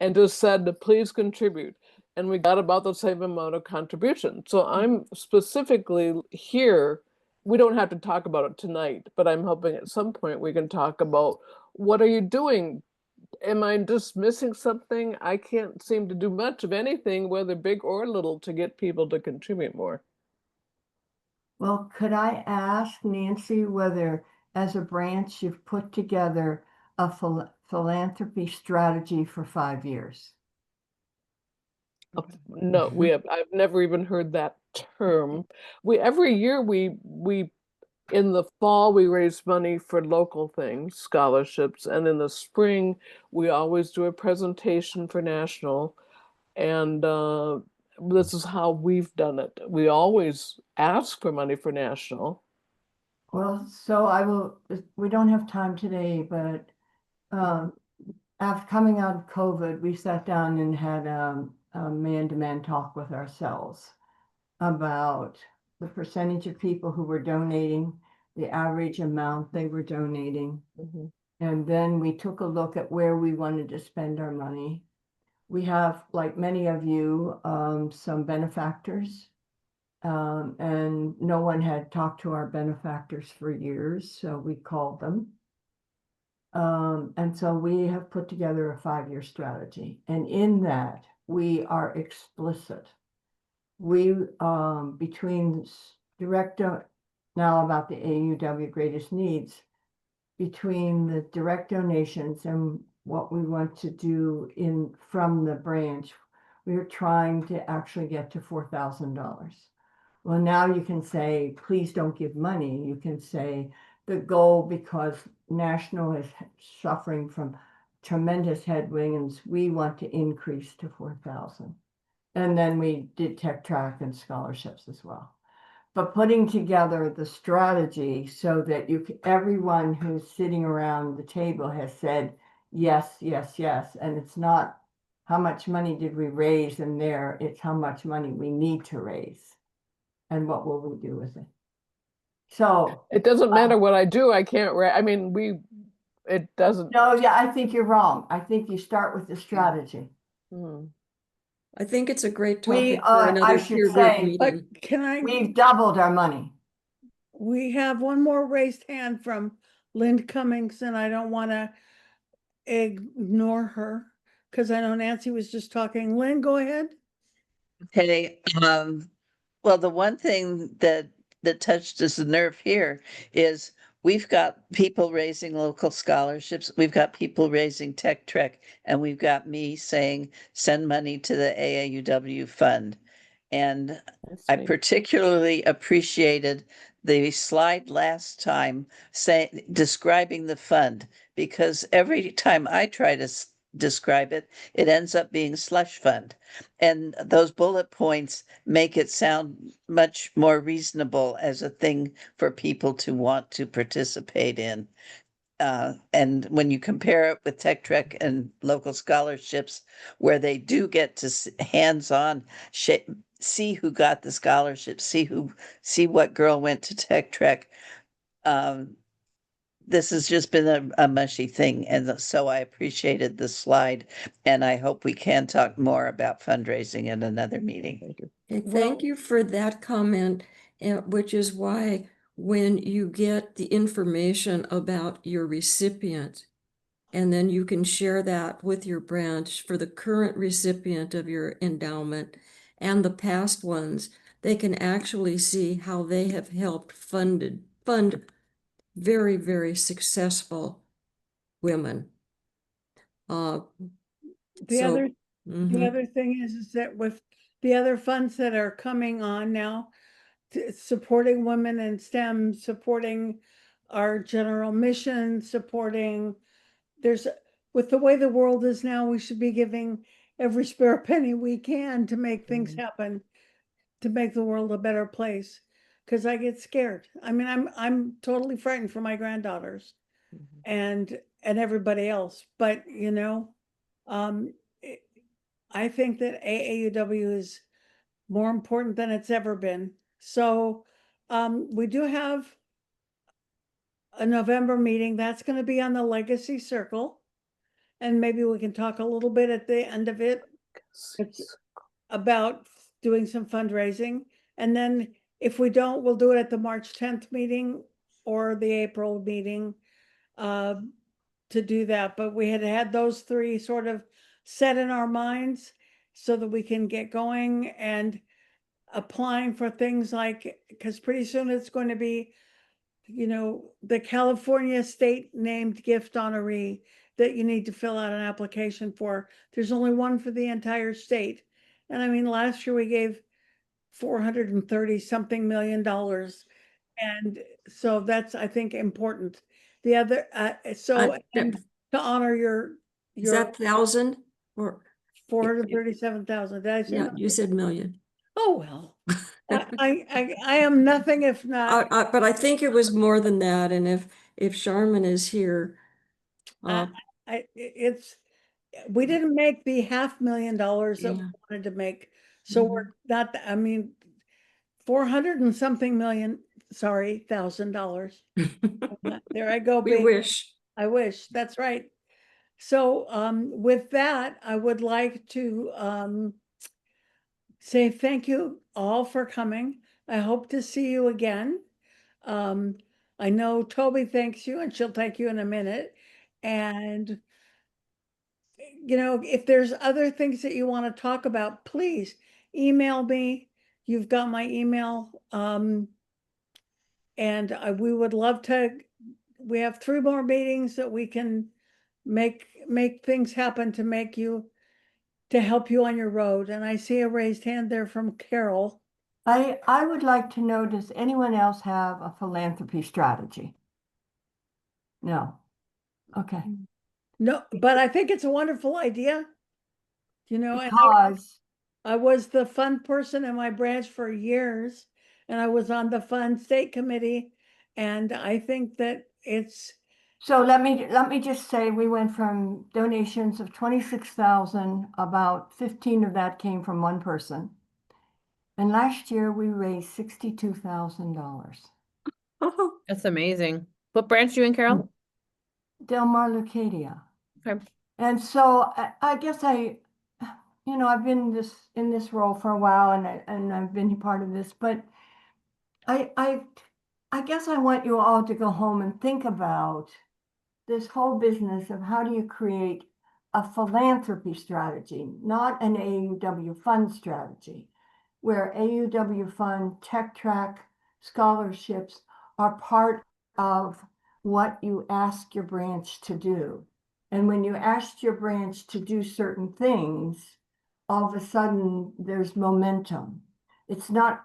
and just said, please contribute. And we got about the same amount of contribution. So I'm specifically here. We don't have to talk about it tonight, but I'm hoping at some point we can talk about what are you doing? Am I just missing something? I can't seem to do much of anything, whether big or little, to get people to contribute more. Well, could I ask Nancy whether, as a branch, you've put together a philanthropy strategy for 5 years? No, I've never even heard that term. Every year we in the fall we raise money for local things, scholarships, and in the spring we always do a presentation for national. And this is how we've done it. We always ask for money for national. Well, so we don't have time today, but after coming out of COVID, we sat down and had a man-to-man talk with ourselves about the percentage of people who were donating, the average amount they were donating. Mhm. And then we took a look at where we wanted to spend our money. We have, like many of you, some benefactors. And no one had talked to our benefactors for years, so we called them. And so we have put together a 5-year strategy. And in that, we are explicit. We, between direct, now about the AAUW Greatest Needs, between the direct donations and what we want to do from the branch, we are trying to actually get to $4,000. Well, now you can say, please don't give money. You can say the goal, because National is suffering from tremendous headwinds, we want to increase to 4,000. And then we did tech track and scholarships as well. but putting together the strategy so that everyone who's sitting around the table has said, yes, yes, yes. And it's not how much money did we raise in there, it's how much money we need to raise. And what will we do with it? So, It doesn't matter what I do, I can't, I mean, it doesn't. no, yeah, I think you're wrong. I think you start with the strategy. Hmm. I think it's a great We, topic for I another should peer group say, But meeting. can I, we've doubled our money. we have one more raised hand from Lynn Cummings, and I don't want to ignore her because I know Nancy was just talking. Lynn, go ahead. Okay, well, the one thing that touched us the nerve here is we've got people raising local scholarships, we've got people raising Tech Trek, and we've got me saying send money to the AAUW fund. And I see. particularly appreciated the slide last time describing the fund, because every time I try to describe it, it ends up being slush fund. And those bullet points make it sound much more reasonable as a thing for people to want to participate in. And when you compare it with Tech Trek and local scholarships, where they do get to hands-on see who got the scholarship, see what girl went to Tech Trek. This has just been a mushy thing, and so I appreciated the slide, and I hope we can talk more about fundraising in another meeting. Thank you. Okay, Well- thank you for that comment, which is why when you get the information about your recipient, and then you can share that with your branch for the current recipient of your endowment and the past ones, they can actually see how they have helped fund very, very successful women. The So, other, mhm. the other thing is that with the other funds that are coming on now, supporting women in STEM, supporting our general mission, supporting, with the way the world is now, we should be giving every spare penny we can to make things Mhm. happen, to make the world a better place. Cause I get scared. I mean, I'm totally frightened for my granddaughters Mhm. and everybody else, but um, it- I think that AAUW is more important than it's ever been. So, we do have a November meeting. That's gonna be on the Legacy Circle. And maybe we can talk a little bit at the end of it. It's about doing some fundraising. And then if we don't, we'll do it at the March 10th meeting or the April meeting to do that. But we had had those three sort of set in our minds so that we can get going and applying for things like, because pretty soon it's going to be, the California state named gift honoree that you need to fill out an application for. There's only one for the entire state. And I mean, last year we gave 430 something $million. And so that's, I think, important. The other, and to honor Is that thousand or? 437,000. Did I say? Yeah, you said million. Oh, well, I am nothing if not. But I think it was more than that, and if Charmin is here, We didn't make the $500,000 that we Yeah. wanted to make. So we're not, I mean, 400 and something million, sorry, $1,000. There I go, we baby. wish. I wish, that's right. So with that, I would like to say thank you all for coming. I hope to see you again. I know Toby thanks you and she'll thank you in a minute. And if there's other things that you want to talk about, please email me. You've got my email. And we would love we have 3 more meetings that we can make things happen to help you on your road. And I see a raised hand there from Carol. I would like to know, does anyone else have a philanthropy strategy? No. Okay. No, but I think it's a wonderful idea. And Because I was the fund person in my branch for years. and I was on the Fund State Committee, and I think that it's, So let me just say, we went from donations of 26,000, about 15 of that came from one person. And last year we raised $62,000. Oh, That's amazing. What branch you in, Carol? Del Mar Lucadia. Okay. And so I guess I've been in this role for a while, and I've been part of this, but I guess I want you all to go home and think about this whole business of how do you create a philanthropy strategy, not an AUW fund strategy, where AUW fund, tech track, scholarships are part of what you ask your branch to do. And when you ask your branch to do certain things, all of a sudden there's momentum. It's not,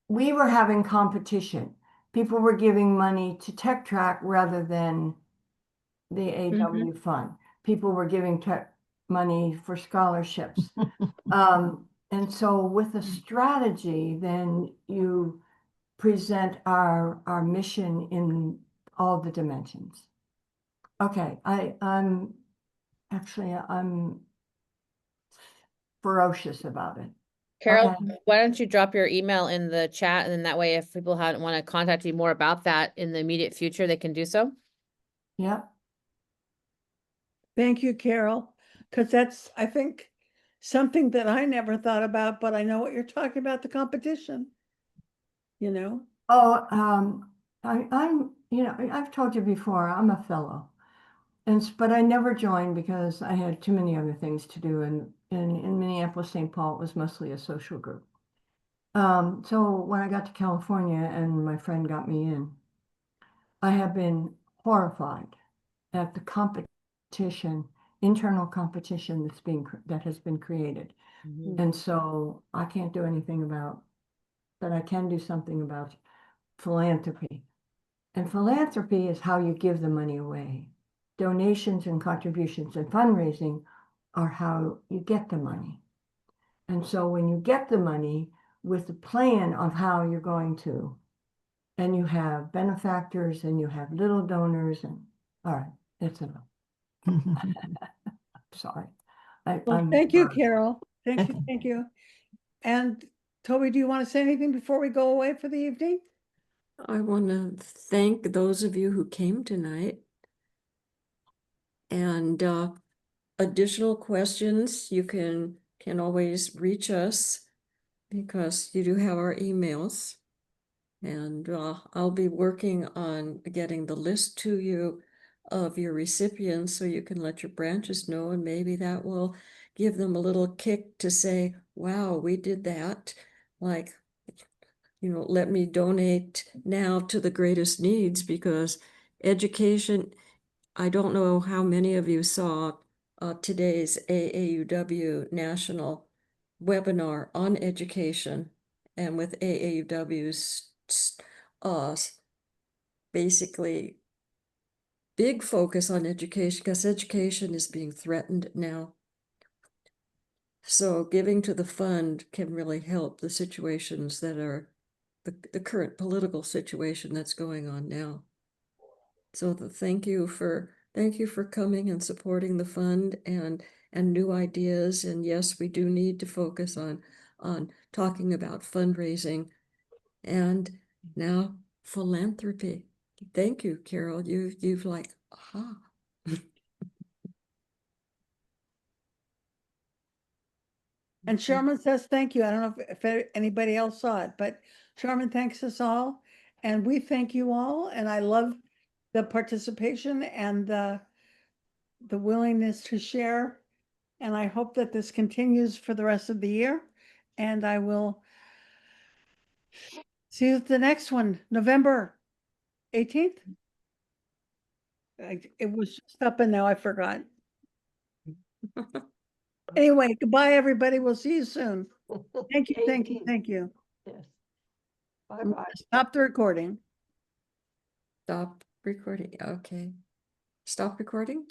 we were having competition. People were giving money to tech track rather than the AW fund. People were giving tech money for scholarships. And so with a strategy, then you present our mission in all the dimensions. Okay, I'm ferocious about it. Carol, Okay. why don't you drop your email in the chat, and then that way if people want to contact you more about that in the immediate future, they can do so? Yep. thank you, Carol, because that's, I think, something that I never thought about, but I know what you're talking about, the competition. You know, Oh, I've told you before, I'm a fellow. But I never joined because I had too many other things to do. And in Minneapolis, St. Paul, it was mostly a social group. So when I got to California and my friend got me in, I have been horrified at the competition, internal competition that has been created. And so I can't do anything about, but I can do something about philanthropy. And philanthropy is how you give the money away. Donations and contributions and fundraising are how you get the money. And so when you get the money with the plan of how you're going to, and you have benefactors and you have little donors, and all right, that's enough. Sorry. well, I'm thank you, burnt. Carol. Thank you, thank you. And Toby, do you want to say anything before we go away for the evening? I want to thank those of you who came tonight. And additional questions, you can always reach us because you do have our emails. And I'll be working on getting the list to you of your recipients so you can let your branches know, and maybe that will give them a little kick to say, wow, we did that. Like, let me donate now to the greatest needs, because education, I don't know how many of you saw today's AAUW national webinar on education, and with AAUW's basically big focus on education, because education is being threatened now. So giving to the fund can really help the situations that are the current political situation that's going on now. So thank you for coming and supporting the fund and new ideas. And yes, we do need to focus on talking about fundraising and now philanthropy. Thank you, Carol. You've like, aha. And Sherman says thank you. I don't know if anybody else saw it, but Sherman thanks us all. And we thank you all. And I love the participation and the willingness to share. And I hope that this continues for the rest of the year. And I will see you at the next one, November 18th. It was just up and now I forgot. Anyway, goodbye, everybody. We'll see you soon. Thank you, thank you, 18. thank you. Yes. Bye-bye. Stop the recording. Stop recording. Okay. Stop recording.